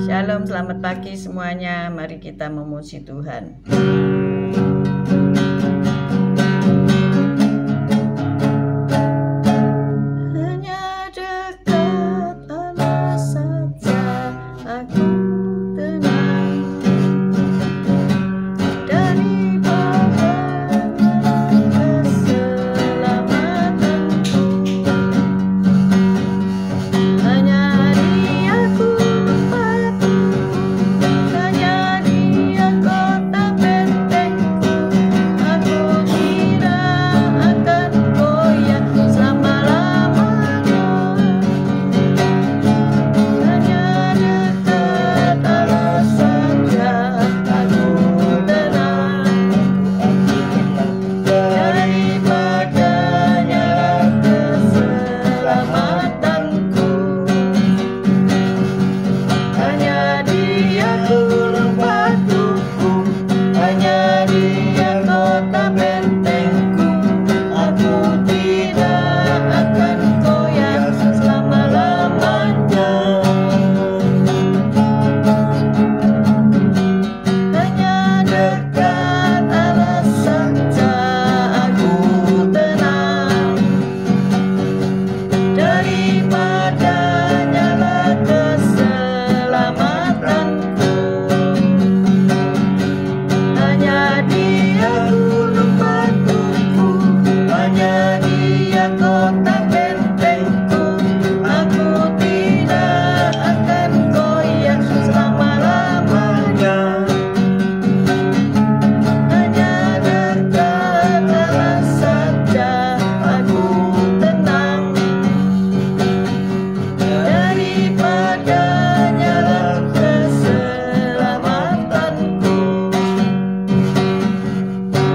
Shalom, selamat pagi semuanya. Mari kita memuji Tuhan. Hanya dekat Allah saja aku tenang, daripada keselamatanku. Hanya Dia ku tempatku, hanya Dia kota bentengku. Aku tidak akan goyah selama-lamanya. Hanya dekat Allah saja aku tenang, daripadanya keselamatanku. Hanya Dia tempat tubuhku, hanya Dia kota bentengku. Aku tidak akan goyah selama-lamanya. Hanya dekat Allah saja aku tenang, daripadanya keselamatanku. Hanya Dia gunung batuku, hanya Dia kota bentengku. Aku tidak akan goyah selama-lamanya. Hanya dekat Allah saja aku tenang, daripadanya keselamatanku.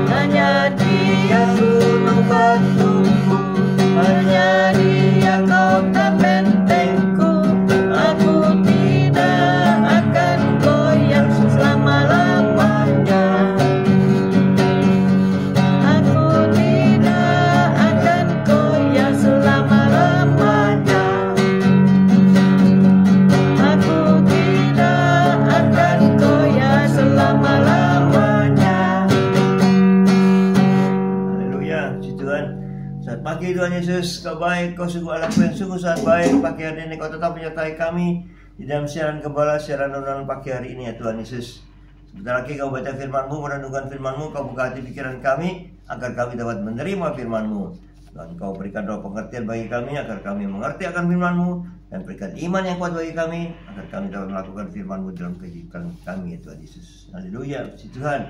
Hanya Dia gunung batuku, hanya Dia kota bentengku. Aku tidak akan goyah selama-lamanya. Aku tidak akan goyah selama-lamanya. Aku tidak akan goyah selama-lamanya. Haleluya, puji Tuhan. Selamat pagi Tuhan Yesus, Kau baik, Kau sungguh Allahku yang sungguh sangat baik. Pagi hari ini Kau tetap menyertai kami di dalam siaran gembala, siaran renungan pagi hari ini ya Tuhan Yesus. Sebentar lagi Kau baca firman-Mu, merenungkan firman-Mu, Kau buka hati pikiran kami agar kami dapat menerima firman-Mu. Dan Kau berikan roh pengertian bagi kami agar kami mengerti akan firman-Mu, dan berikan iman yang kuat bagi kami agar kami dapat melakukan firman-Mu dalam kehidupan kami ya Tuhan Yesus. Haleluya, puji Tuhan.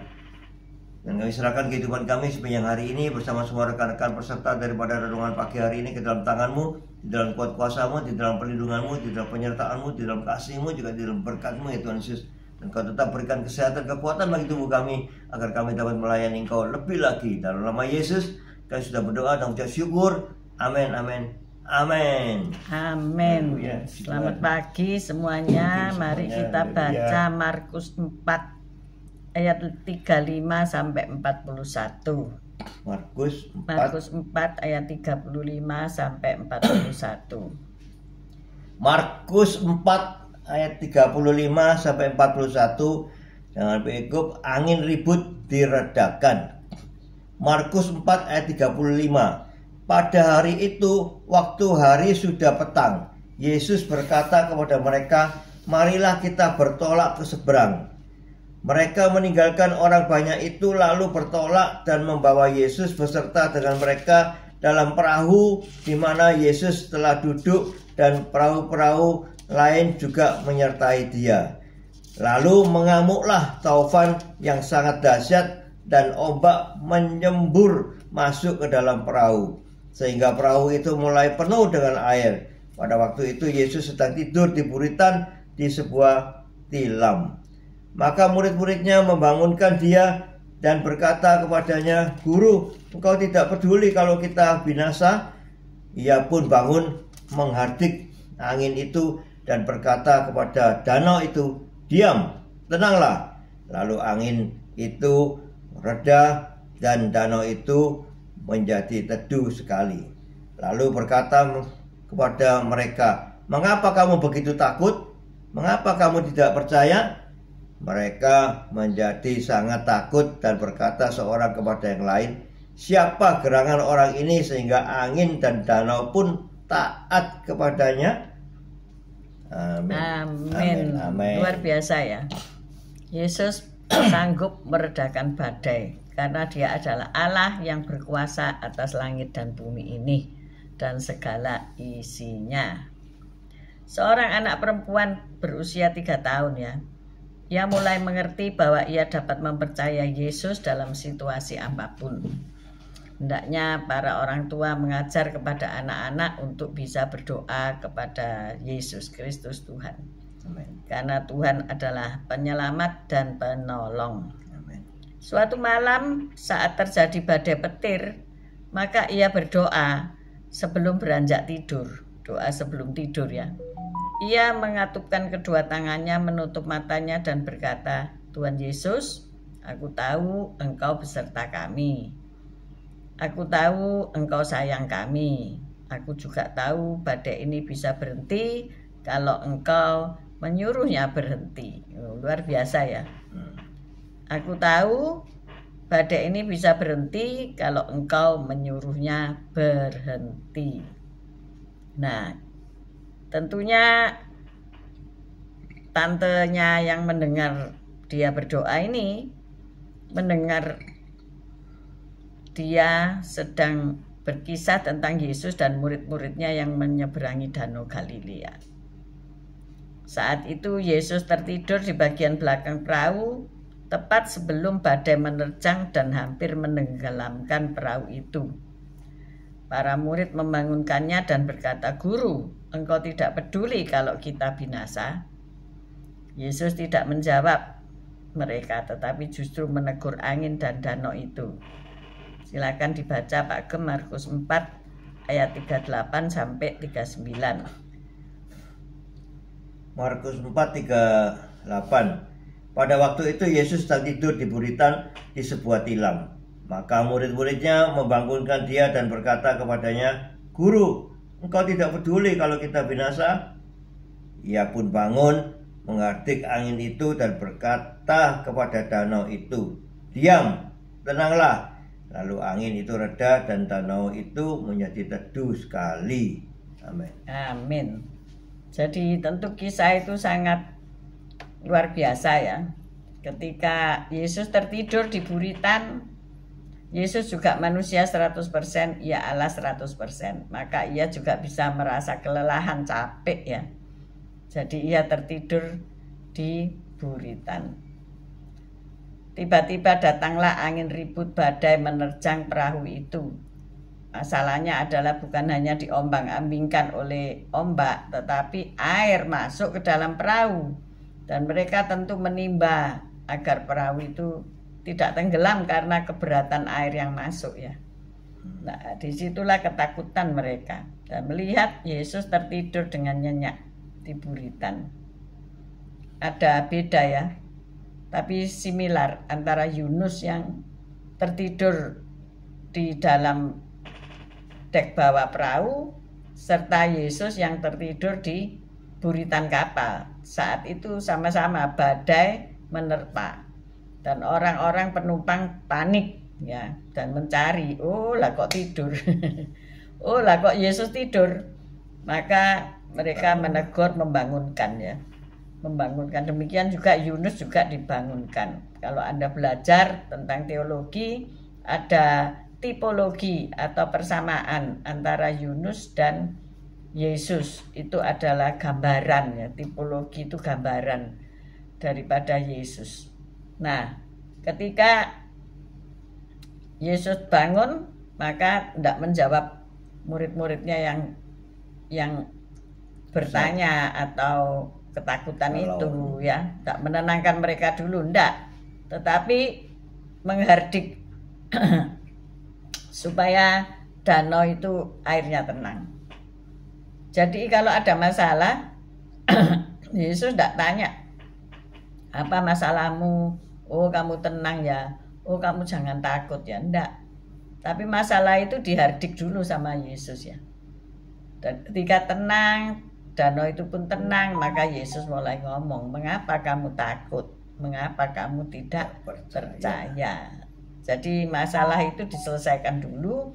Dan kami serahkan kehidupan kami sepanjang hari ini bersama semua rekan-rekan peserta daripada renungan pagi hari ini ke dalam tangan-Mu, di dalam kuat kuasa-Mu, di dalam perlindungan-Mu, di dalam penyertaan-Mu, di dalam kasih-Mu, juga di dalam berkat-Mu ya Tuhan Yesus. Dan Kau tetap berikan kesehatan, kekuatan bagi tubuh kami agar kami dapat melayani Engkau lebih lagi. Dalam nama Yesus kami sudah berdoa dan ucap syukur. Amin, amin, amin. Amin. Haleluya. Selamat pagi semuanya. Pagi Mari semuanya. kita Haleluya. baca Markus 4 ayat 35 sampai 41. Markus 4 Markus 4 ayat 35 sampai 41. Markus 4 ayat 35 sampai 41. Jangan berikut, angin ribut diredakan. Markus 4 ayat 35. Pada hari itu, waktu hari sudah petang, Yesus berkata kepada mereka, "Marilah kita bertolak ke seberang." Mereka meninggalkan orang banyak itu lalu bertolak dan membawa Yesus beserta dengan mereka dalam perahu di mana Yesus telah duduk, dan perahu-perahu lain juga menyertai Dia. Lalu mengamuklah taufan yang sangat dahsyat, dan ombak menyembur masuk ke dalam perahu, sehingga perahu itu mulai penuh dengan air. Pada waktu itu Yesus sedang tidur di buritan di sebuah tilam. Maka murid-muridnya membangunkan Dia dan berkata kepadanya, "Guru, engkau tidak peduli kalau kita binasa?" Ia pun bangun menghardik angin itu dan berkata kepada danau itu, "Diam, tenanglah." Lalu angin itu reda dan danau itu menjadi teduh sekali. Lalu berkata kepada mereka, Mengapa kamu begitu takut? Mengapa kamu tidak percaya?" Mereka menjadi sangat takut dan berkata seorang kepada yang lain, "Siapa gerangan orang ini sehingga angin dan danau pun taat kepadanya?" Amin. Amin. Amin. Luar biasa ya. Yesus sanggup meredakan badai karena Dia adalah Allah yang berkuasa atas langit dan bumi ini dan segala isinya. Seorang anak perempuan berusia 3 tahun ya. Ia mulai mengerti bahwa ia dapat mempercayai Yesus dalam situasi apapun. Hendaknya para orang tua mengajar kepada anak-anak untuk bisa berdoa kepada Yesus Kristus Tuhan. Amin. Karena Tuhan adalah penyelamat dan penolong. Amin. Suatu malam saat terjadi badai petir, maka ia berdoa sebelum beranjak tidur. Doa sebelum tidur ya. Ia mengatupkan kedua tangannya, menutup matanya dan berkata, "Tuhan Yesus, aku tahu Engkau beserta kami. Aku tahu Engkau sayang kami. Aku juga tahu badai ini bisa berhenti kalau Engkau menyuruhnya berhenti." Luar biasa ya. Aku tahu badai ini bisa berhenti kalau Engkau menyuruhnya berhenti. Nah, tentunya tantenya yang mendengar dia berdoa ini, mendengar dia sedang berkisah tentang Yesus dan murid-muridnya yang menyeberangi Danau Galilea. Saat itu Yesus tertidur di bagian belakang perahu, tepat sebelum badai menerjang dan hampir menenggelamkan perahu itu. Para murid membangunkannya dan berkata, "Guru, Engkau tidak peduli kalau kita binasa?" Yesus tidak menjawab mereka, tetapi justru menegur angin dan danau itu. Silakan dibaca Pak Gem, Markus 4 ayat 38 sampai 39. Markus 4:38. Pada waktu itu Yesus sedang tidur di buritan di sebuah tilam. Maka murid-muridnya membangunkan dia dan berkata kepadanya, "Guru, Engkau tidak peduli kalau kita binasa?" Ia pun bangun, menghardik angin itu dan berkata kepada danau itu, "Diam, tenanglah." Lalu angin itu reda dan danau itu menjadi teduh sekali. Amin. Amin. Jadi tentu kisah itu sangat luar biasa ya. Ketika Yesus tertidur di buritan, Yesus juga manusia 100%, ia Allah 100%. Maka ia juga bisa merasa kelelahan, capek ya. Jadi ia tertidur di buritan. Tiba-tiba datanglah angin ribut badai menerjang perahu itu. Masalahnya adalah bukan hanya diombang-ambingkan oleh ombak, tetapi air masuk ke dalam perahu. Dan mereka tentu menimba agar perahu itu tidak tenggelam karena keberatan air yang masuk ya. Nah, disitulah ketakutan mereka. Dan melihat Yesus tertidur dengan nyenyak di buritan. Ada beda ya, tapi similar antara Yunus yang tertidur di dalam dek bawah perahu serta Yesus yang tertidur di buritan kapal. Saat itu sama-sama badai menerpa dan orang-orang penumpang panik ya dan mencari, "Oh lah kok tidur?" "Oh lah kok Yesus tidur?" Maka mereka menegur, membangunkan ya. Membangunkan. Demikian juga Yunus juga dibangunkan. Kalau Anda belajar tentang teologi, ada tipologi atau persamaan antara Yunus dan Yesus. Itu adalah gambaran ya. Tipologi itu gambaran daripada Yesus. Nah, ketika Yesus bangun, maka tidak menjawab murid-muridnya yang bertanya atau ketakutan itu ya, tak menenangkan mereka dulu, ndak, tetapi menghardik supaya danau itu airnya tenang. Jadi kalau ada masalah Yesus ndak tanya, "Apa masalahmu?" "Oh kamu tenang ya." "Oh kamu jangan takut ya." Ndak, tapi masalah itu dihardik dulu sama Yesus ya. Dan ketika tenang danau itu pun tenang. Maka Yesus mulai ngomong, mengapa kamu takut? Mengapa kamu tidak percaya? Jadi masalah itu diselesaikan dulu,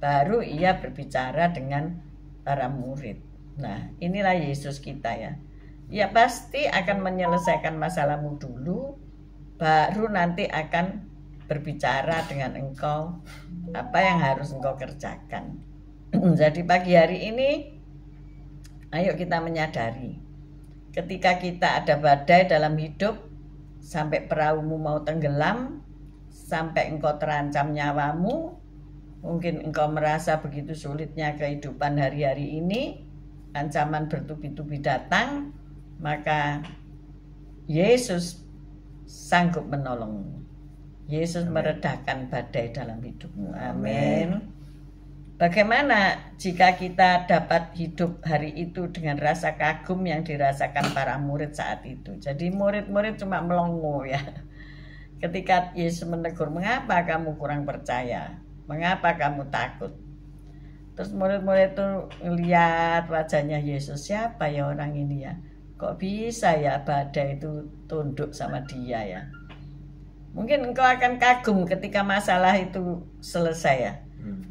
baru ia berbicara dengan para murid. Nah, inilah Yesus kita ya. Ia pasti akan menyelesaikan masalahmu dulu, baru nanti akan berbicara dengan engkau apa yang harus engkau kerjakan. Jadi pagi hari ini ayo kita menyadari, ketika kita ada badai dalam hidup, sampai perahumu mau tenggelam, sampai engkau terancam nyawamu, mungkin engkau merasa begitu sulitnya kehidupan hari-hari ini, ancaman bertubi-tubi datang, maka Yesus sanggup menolongmu. Yesus meredakan badai dalam hidupmu. Amin. Bagaimana jika kita dapat hidup hari itu dengan rasa kagum yang dirasakan para murid saat itu? Jadi murid-murid cuma melongo ya. Ketika Yesus menegur, mengapa kamu kurang percaya? Mengapa kamu takut? Terus murid-murid itu ngeliat wajahnya Yesus, siapa ya orang ini ya? Kok bisa ya badai itu tunduk sama dia ya? Mungkin engkau akan kagum ketika masalah itu selesai ya.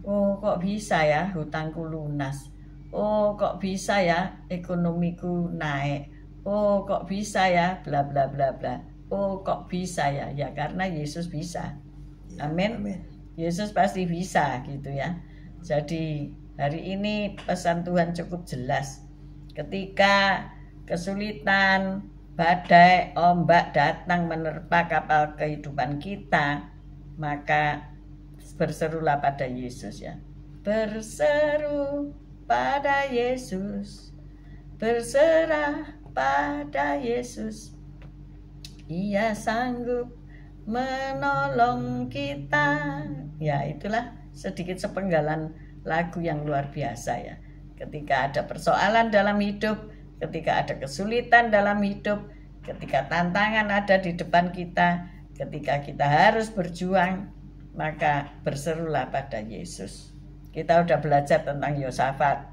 Oh kok bisa ya hutangku lunas. Oh kok bisa ya ekonomiku naik. Oh kok bisa ya bla bla bla bla. Oh kok bisa ya. Ya karena Yesus bisa. Amin. Yesus pasti bisa gitu ya. Jadi hari ini pesan Tuhan cukup jelas. Ketika kesulitan, badai, ombak datang menerpa kapal kehidupan kita, maka berserulah pada Yesus ya. Berseru pada Yesus, berserah pada Yesus. Ia sanggup menolong kita. Ya, itulah sedikit sepenggalan lagu yang luar biasa ya. Ketika ada persoalan dalam hidup, ketika ada kesulitan dalam hidup, ketika tantangan ada di depan kita, ketika kita harus berjuang, maka berserulah pada Yesus. Kita udah belajar tentang Yosafat,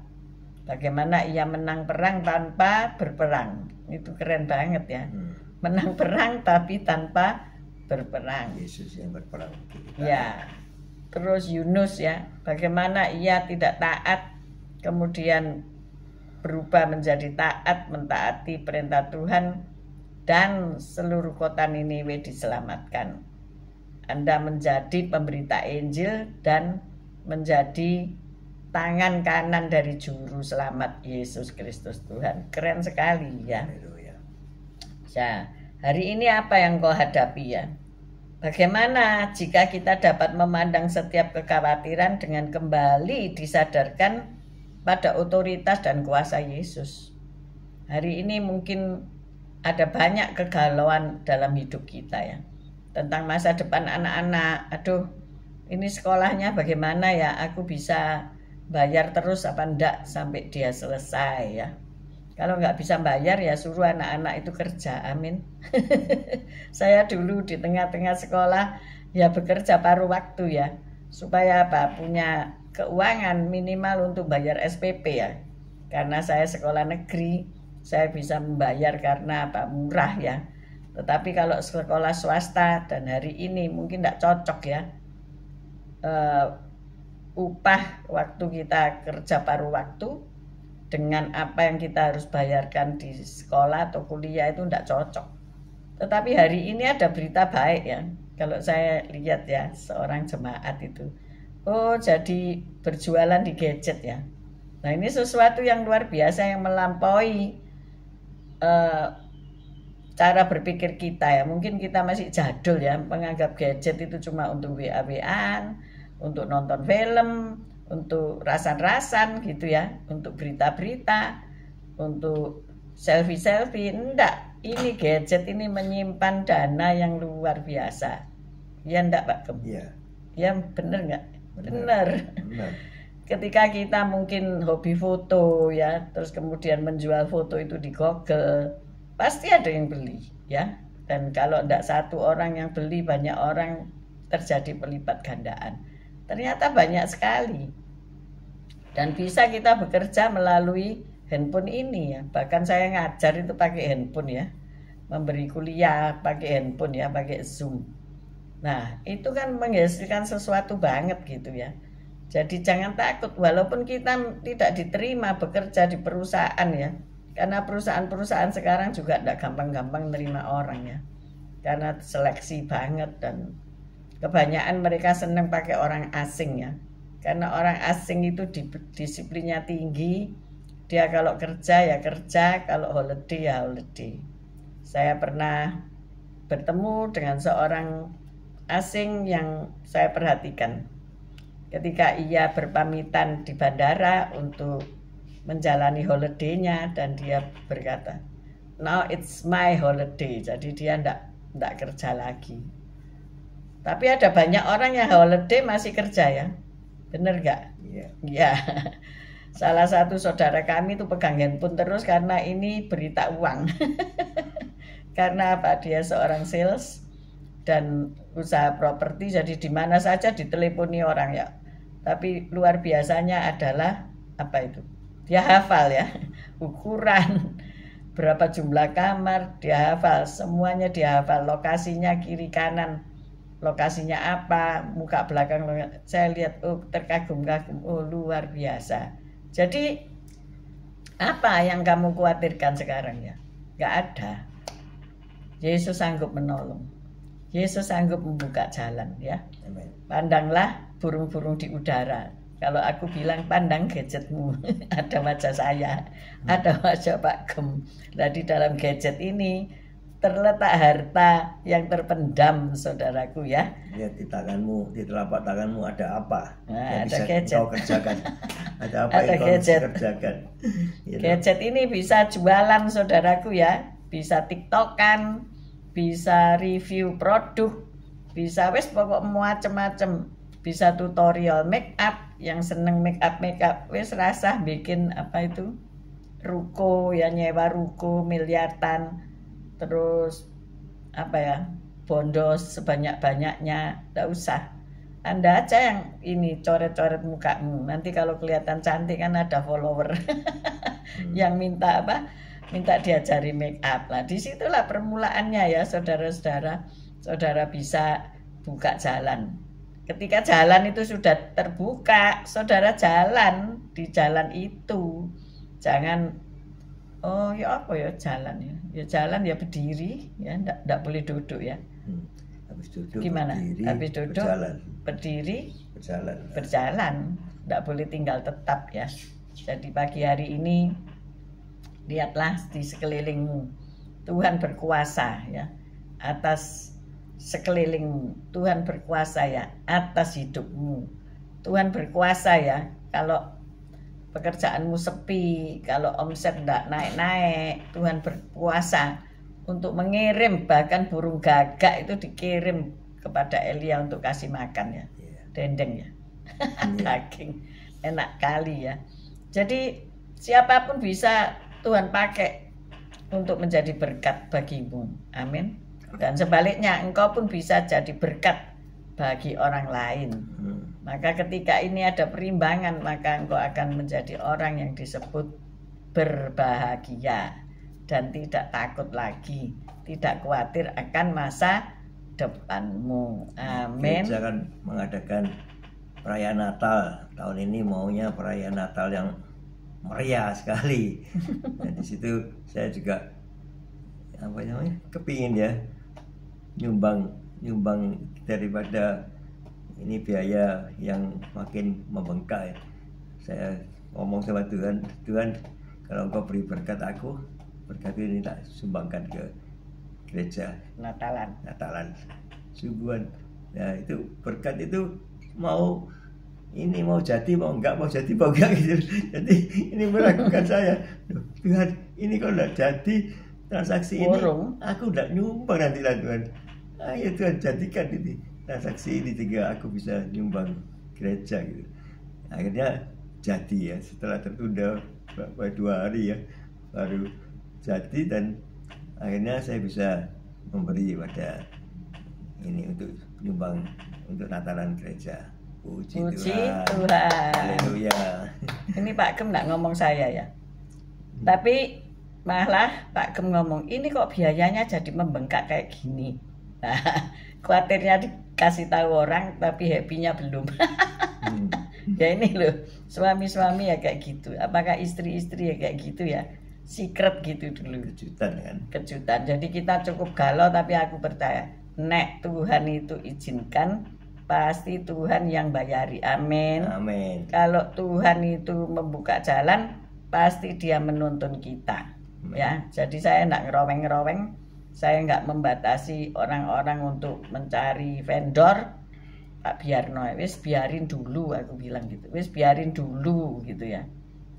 bagaimana ia menang perang tanpa berperang. Itu keren banget ya. Menang perang tapi tanpa berperang. Yesus yang berperang. Ya. Terus Yunus ya, bagaimana ia tidak taat, kemudian berubah menjadi taat, mentaati perintah Tuhan, dan seluruh kota Niniwe diselamatkan. Anda menjadi pemberita Injil dan menjadi tangan kanan dari juru selamat Yesus Kristus Tuhan. Keren sekali ya. Ya, hari ini apa yang kau hadapi ya? Bagaimana jika kita dapat memandang setiap kekhawatiran dengan kembali disadarkan pada otoritas dan kuasa Yesus? Hari ini mungkin ada banyak kegalauan dalam hidup kita ya. Tentang masa depan anak-anak. Aduh, ini sekolahnya bagaimana ya? Aku bisa bayar terus apa enggak sampai dia selesai ya? Kalau nggak bisa bayar ya suruh anak-anak itu kerja, amin. Saya dulu di tengah-tengah sekolah ya bekerja paruh waktu ya. Supaya apa? Punya keuangan minimal untuk bayar SPP ya. Karena saya sekolah negeri, saya bisa membayar karena apa? Murah ya. Tetapi kalau sekolah swasta dan hari ini mungkin tidak cocok ya. Upah waktu kita kerja paruh waktu dengan apa yang kita harus bayarkan di sekolah atau kuliah itu tidak cocok. Tetapi hari ini ada berita baik ya. Kalau saya lihat ya seorang jemaat itu, oh jadi berjualan di gadget ya. Nah ini sesuatu yang luar biasa yang melampaui cara berpikir kita ya. Mungkin kita masih jadul ya, menganggap gadget itu cuma untuk WA-WA-an, untuk nonton film, untuk rasan-rasan gitu ya, untuk berita-berita, untuk selfie-selfie. Enggak, ini gadget ini menyimpan dana yang luar biasa. Ya enggak Pak Gem? Iya. Ya bener enggak? Bener. Ketika kita mungkin hobi foto ya, terus kemudian menjual foto itu di Google, pasti ada yang beli ya. Dan kalau enggak satu orang yang beli, banyak orang, terjadi pelipat gandaan. Ternyata banyak sekali. Dan bisa kita bekerja melalui handphone ini ya. Bahkan saya ngajar itu pakai handphone ya, memberi kuliah pakai handphone ya, pakai Zoom. Nah itu kan menghasilkan sesuatu banget gitu ya. Jadi jangan takut walaupun kita tidak diterima bekerja di perusahaan ya. Karena perusahaan-perusahaan sekarang juga tidak gampang-gampang nerima orang ya. Karena seleksi banget dan kebanyakan mereka senang pakai orang asing ya. Karena orang asing itu disiplinnya tinggi. Dia kalau kerja ya kerja, kalau holiday ya holiday. Saya pernah bertemu dengan seorang asing yang saya perhatikan. Ketika ia berpamitan di bandara untuk menjalani holiday-nya dan dia berkata, "Now it's my holiday." Jadi dia enggak kerja lagi. Tapi ada banyak orang yang holiday masih kerja ya. Bener gak? Iya. Ya. Salah satu saudara kami itu pegang handphone terus karena ini berita uang. Karena apa? Dia seorang sales dan usaha properti, jadi di mana saja diteleponi orang ya. Tapi luar biasanya adalah apa itu? Dia hafal ya, ukuran, berapa jumlah kamar, dia hafal, semuanya dia hafal, lokasinya kiri kanan, lokasinya apa, muka belakang. Saya lihat, oh terkagum-kagum, oh luar biasa. Jadi apa yang kamu khawatirkan sekarang ya? Gak ada. Yesus sanggup menolong. Yesus sanggup membuka jalan ya. Amen. Pandanglah burung-burung di udara. Kalau aku bilang pandang gadgetmu. Ada wajah saya, ada wajah Pak Gem. Nah di dalam gadget ini terletak harta yang terpendam, saudaraku ya. Lihat di tanganmu, di telapak tanganmu ada apa? Nah, yang ada bisa gadget. kau kerjakan. Ada apa Ada yang kau bisa gadget. kerjakan? Gitu. Gadget ini bisa jualan, saudaraku ya. Bisa tiktokan, bisa review produk, bisa wes pokok macem-macem. Bisa tutorial make up, yang seneng make up wes rasa bikin apa itu ruko ya, nyewa ruko miliaran, terus apa ya bondos sebanyak-banyaknya. Tidak usah, Anda aja yang ini coret-coret mukamu, nanti kalau kelihatan cantik kan ada follower yang minta apa, minta diajari make up. Lah disitulah permulaannya ya saudara-saudara. Saudara bisa buka jalan. Ketika jalan itu sudah terbuka, saudara jalan di jalan itu. Jangan, oh ya apa ya jalan ya. Ya jalan ya berdiri ya, enggak boleh duduk ya. Habis duduk Gimana? berdiri, Habis duduk berjalan. berdiri, Berjalan. berjalan. Enggak boleh tinggal tetap ya. Jadi pagi hari ini lihatlah di sekelilingmu. Tuhan berkuasa ya atas sekelilingmu. Tuhan berkuasa ya atas hidupmu. Tuhan berkuasa ya kalau pekerjaanmu sepi, kalau omset enggak naik-naik. Tuhan berkuasa untuk mengirim, bahkan burung gagak itu dikirim kepada Elia untuk kasih makan ya. Dendeng ya. Daging enak kali ya. Jadi siapapun bisa Tuhan pakai untuk menjadi berkat bagimu. Amin. Dan sebaliknya engkau pun bisa jadi berkat bagi orang lain. Maka ketika ini ada perimbangan, maka engkau akan menjadi orang yang disebut berbahagia dan tidak takut lagi, tidak khawatir akan masa depanmu. Amin. Gereja akan mengadakan perayaan Natal. Tahun ini maunya perayaan Natal yang meriah sekali. Nah, di situ saya juga apa namanya? Kepingin ya nyumbang daripada ini biaya yang makin membengkak. Saya ngomong sama Tuhan, Tuhan kalau Engkau beri berkat aku, berkat ini tak sumbangkan ke gereja Natalan subuhan. Nah itu berkat itu mau jadi mau enggak gitu. Jadi ini meragukan saya. Tuhan ini kalau enggak jadi transaksi ini, aku enggak nyumbang nanti lah Tuhan. Ayo Tuhan jadikan ini transaksi ini sehingga aku bisa nyumbang gereja gitu. Akhirnya jadi ya, setelah tertunda beberapa 2 hari ya baru jadi, dan akhirnya saya bisa memberi pada ini untuk nyumbang untuk Natalan gereja. Puji Tuhan. Tuhan. Haleluya. Ini Pak Gem enggak ngomong saya ya. Tapi malah Pak Gem ngomong, ini kok biayanya jadi membengkak kayak gini. Nah, khawatirnya dikasih tahu orang tapi happy-nya belum. Ya ini loh, suami-suami ya kayak gitu. Apakah istri-istri ya kayak gitu ya? Secret gitu dulu. Kejutan kan? Kejutan. Jadi kita cukup galau tapi aku percaya, nek Tuhan itu izinkan, pasti Tuhan yang bayari. Amin. Amin. Kalau Tuhan itu membuka jalan, pasti Dia menuntun kita. Amin. Ya, jadi saya enggak ngeroweng-ngeroweng, saya enggak membatasi orang-orang untuk mencari vendor. Pak Biarno, wis biarin dulu, aku bilang gitu. Wis biarin dulu gitu ya.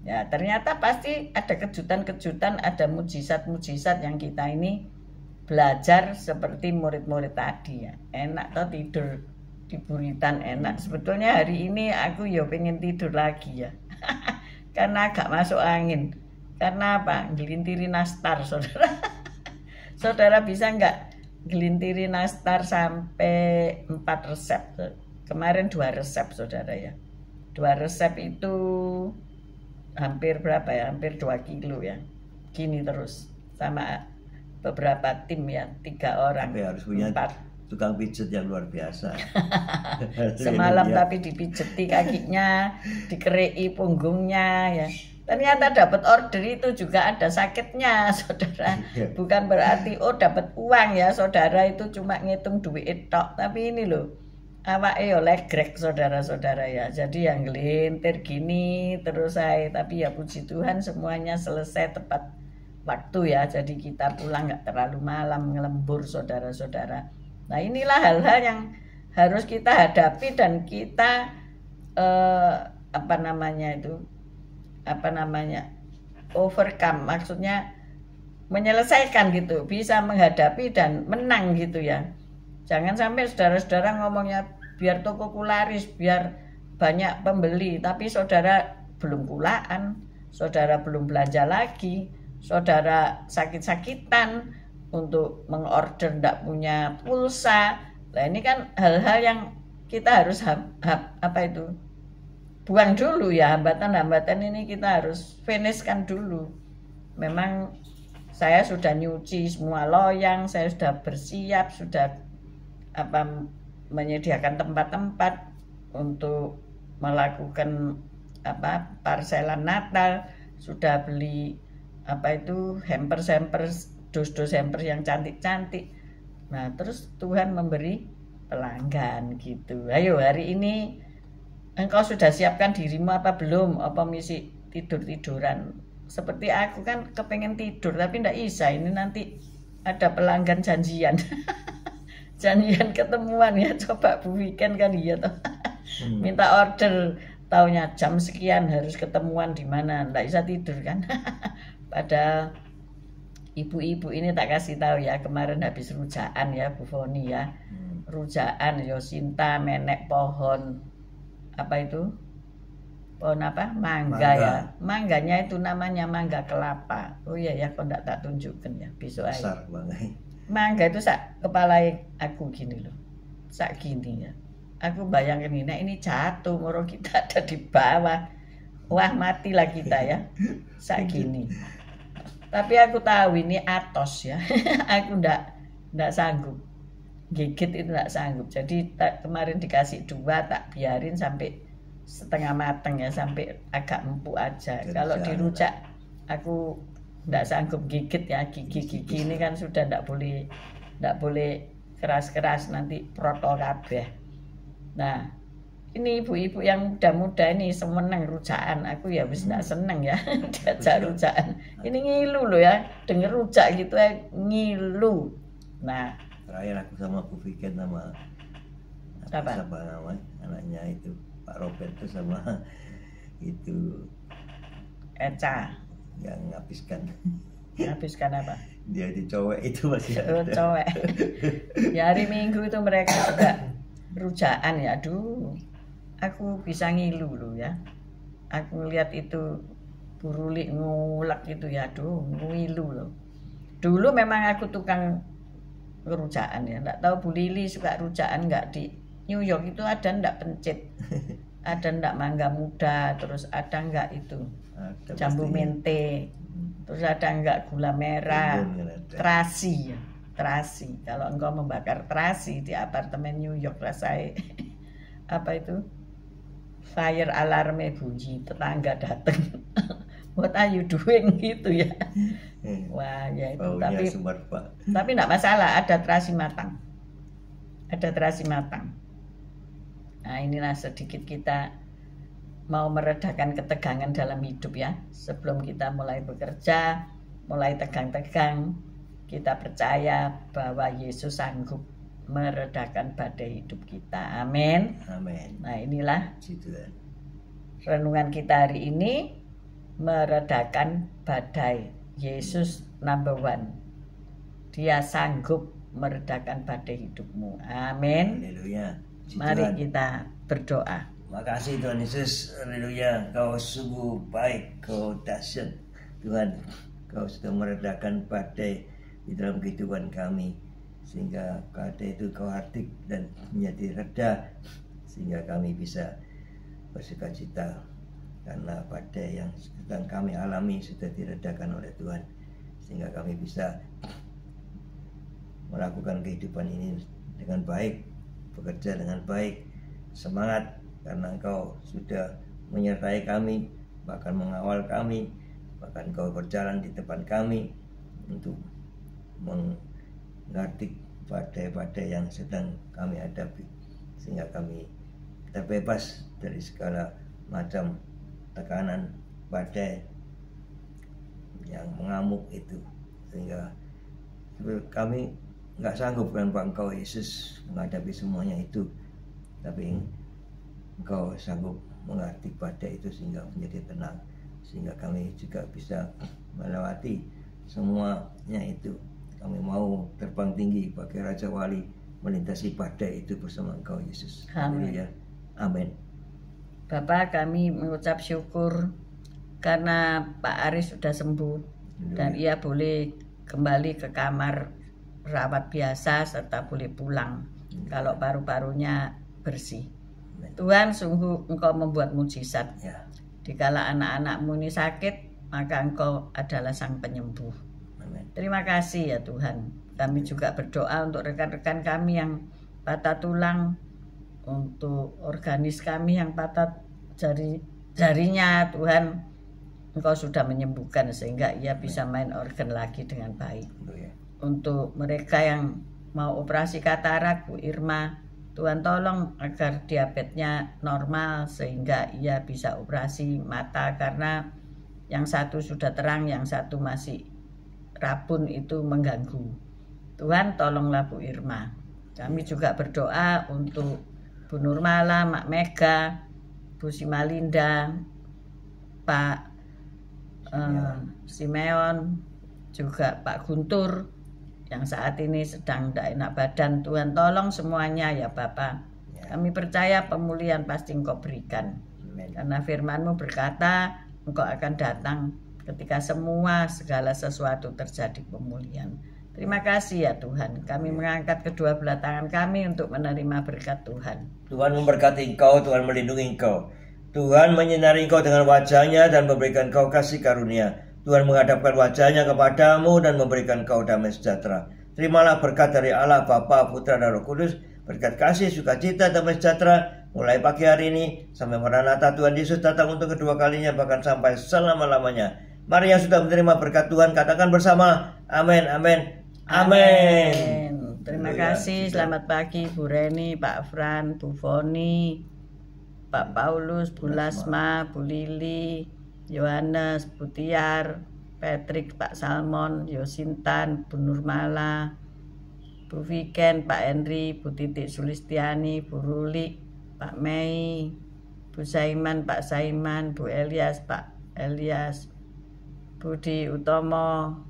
Ya, ternyata pasti ada kejutan-kejutan, ada mujizat-mujizat yang kita ini belajar seperti murid-murid tadi ya. Enak toh tidur di buritan enak. Sebetulnya hari ini aku ya pengen tidur lagi ya. Karena agak masuk angin. Karena apa? Gelintiri nastar, saudara. Saudara bisa nggak gelintiri nastar sampai 4 resep? Kemarin 2 resep, saudara ya. 2 resep itu hampir berapa ya? Hampir 2 kilo ya. Gini terus sama beberapa tim ya, 3 orang. Tapi harus punya 4 tukang pijet yang luar biasa. Semalam tapi dipijeti kakinya, dikerei punggungnya ya. Ternyata dapat order itu juga ada sakitnya, saudara. Bukan berarti oh dapat uang ya, saudara, itu cuma ngitung duit tok. Tapi ini loh, awake yo legrek, saudara-saudara ya. Jadi yang gelintir gini terus saya. Tapi ya puji Tuhan semuanya selesai tepat waktu ya. Jadi kita pulang nggak terlalu malam, ngelembur, saudara-saudara. Nah inilah hal-hal yang harus kita hadapi dan kita overcome, maksudnya menyelesaikan gitu, bisa menghadapi dan menang gitu ya. Jangan sampai saudara-saudara ngomongnya biar tokoku laris, biar banyak pembeli, tapi saudara belum kulaan, saudara belum belanja lagi, saudara sakit-sakitan untuk mengorder ndak punya pulsa. Nah ini kan hal-hal yang kita harus buang dulu ya, hambatan-hambatan ini kita harus finishkan dulu. Memang saya sudah nyuci semua loyang, saya sudah bersiap, sudah menyediakan tempat-tempat untuk melakukan parselan Natal, sudah beli hamper-hamper, dos-dos hamper yang cantik-cantik. Nah, terus Tuhan memberi pelanggan gitu. Ayo hari ini engkau sudah siapkan dirimu apa belum? Apa misi tidur-tiduran? Seperti aku kan kepengen tidur tapi ndak bisa. Ini nanti ada pelanggan janjian. Janjian ketemuan ya. Coba Bu weekend kan iya toh. Minta order, taunya jam sekian harus ketemuan di mana. Ndak bisa tidur kan. Padahal ibu-ibu ini tak kasih tahu ya, kemarin habis rujaan ya Bu Foni ya. Rujaan Yosinta menek pohon pohon mangga ya, mangganya itu namanya mangga kelapa. Oh iya ya, kok enggak tak tunjukkan ya besok aja. Mangga itu sak kepala aku gini loh, sak gini ya. Aku bayangin ini jatuh, moro kita ada di bawah, wah matilah kita ya, sak gini. Tapi aku tahu ini atos ya. Aku enggak sanggup gigit, itu enggak sanggup. Jadi kemarin dikasih 2, tak biarin sampai setengah mateng ya, sampai agak empuk aja. Kalau dirujak aku enggak sanggup gigit ya, gigi-gigi ini kan sudah enggak boleh keras-keras, nanti protol kabeh. Nah, ini ibu-ibu yang muda-muda ini semeneng rujaan, aku ya wis enggak seneng ya diajak rujaan. Ini ngilu loh ya, denger rujak gitu ya ngilu. Nah, terakhir aku sama Bu Fiken sama siapa namanya anaknya itu Pak Robert itu sama itu Eca yang ngabiskan apa? Dia dicowek itu masih ada. Cowek. Ya hari Minggu itu mereka juga rujaan ya. Aduh, aku bisa ngilu loh ya. Aku ngeliat itu Bu Ruli ngulek gitu ya. Aduh, ngilu loh. Dulu memang aku tukang rujaan ya, enggak tahu Bu Lili suka rujaan enggak. Di New York itu ada enggak pencit, ada enggak mangga muda, terus ada enggak itu jambu mente. Terus ada enggak gula merah, Timun ada. terasi ya. Terasi. Kalau engkau membakar terasi di apartemen New York, rasanya apa itu? Fire alarmnya bunyi, tetangga datang. What are you doing gitu ya. Wah, ya itu. Baunya sumber, Pak. Tapi enggak masalah, ada terasi matang. Ada terasi matang. Nah, inilah sedikit kita mau meredakan ketegangan dalam hidup ya. Sebelum kita mulai bekerja, mulai tegang-tegang, kita percaya bahwa Yesus sanggup meredakan badai hidup kita. Amin. Amin. Nah, inilah Tuhan. renungan kita hari ini, meredakan badai. Yesus number one. Dia sanggup meredakan badai hidupmu. Amin. Haleluya. Mari kita berdoa. Makasih Tuhan Yesus, haleluya. Kau sungguh baik, kau dahsyat Tuhan. Kau sudah meredakan badai di dalam kehidupan kami, sehingga badai itu kau hardik dan menjadi reda, sehingga kami bisa bersukacita karena badai yang sedang kami alami sudah diredakan oleh Tuhan, sehingga kami bisa melakukan kehidupan ini dengan baik, bekerja dengan baik, semangat karena Engkau sudah menyertai kami, bahkan mengawal kami, bahkan Engkau berjalan di depan kami untuk menghardik badai-badai yang sedang kami hadapi, sehingga kami terbebas dari segala macam tekanan badai yang mengamuk itu, sehingga kami nggak sanggup tanpa Engkau Yesus menghadapi semuanya itu, tapi Engkau sanggup mengerti badai itu sehingga menjadi tenang, sehingga kami juga bisa melewati semuanya itu. Kami mau terbang tinggi bagi Raja Wali, melintasi badai itu bersama Engkau Yesus. Amin. Amin. Bapak, kami mengucap syukur karena Pak Aris sudah sembuh dan ia boleh kembali ke kamar rawat biasa serta boleh pulang kalau paru-parunya bersih. Tuhan, sungguh Engkau membuat mujizat. Ya. Dikala anak-anakmu ini sakit, maka Engkau adalah sang penyembuh. Amin. Terima kasih ya Tuhan. Kami juga berdoa untuk rekan-rekan kami yang patah tulang, untuk organis kami yang patah jarinya. Tuhan, Engkau sudah menyembuhkan sehingga ia bisa main organ lagi dengan baik. Untuk mereka yang mau operasi katarak, Bu Irma, Tuhan tolong agar diabetesnya normal sehingga ia bisa operasi mata, karena yang satu sudah terang, yang satu masih rabun, itu mengganggu. Tuhan tolonglah Bu Irma. Kami juga berdoa untuk Bu Nurmala, Mak Mega, Bu Simalinda, Pak Simeon, juga Pak Guntur yang saat ini sedang tidak enak badan. Tuhan tolong semuanya ya Bapak. Kami percaya pemulihan pasti Engkau berikan. Karena firman-Mu berkata Engkau akan datang ketika segala sesuatu terjadi pemulihan. Terima kasih ya Tuhan. Kami mengangkat kedua belah tangan kami untuk menerima berkat Tuhan. Tuhan memberkati Engkau, Tuhan melindungi Engkau. Tuhan menyinari Engkau dengan wajah-Nya dan memberikan Engkau kasih karunia. Tuhan menghadapkan wajah-Nya kepadamu dan memberikan Engkau damai sejahtera. Terimalah berkat dari Allah Bapa, Putra dan Roh Kudus, berkat kasih, sukacita, damai sejahtera mulai pagi hari ini sampai Maranatha Tuhan Yesus datang untuk kedua kalinya, bahkan sampai selama-lamanya. Mari yang sudah menerima berkat Tuhan katakan bersama, amin, amin, amin. Terima kasih. Selamat pagi Bu Reni, Pak Fran, Bu Foni, Pak Paulus, Bu Lasma, Bu Lili, Yohanes, Bu Tiar, Patrick, Pak Salmon, Yosintan, Bu Nurmala, Bu Viken, Pak Henry, Bu Titik Sulistiani, Bu Ruli, Pak Mei, Bu Saiman, Pak Saiman, Bu Elias, Pak Elias, Budi Utomo,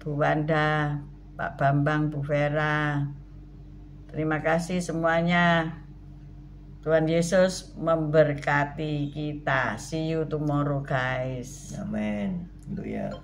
Bu Wanda, Pak Bambang, Bu Vera. Terima kasih semuanya. Tuhan Yesus memberkati kita. See you tomorrow guys. Amin. Haleluya.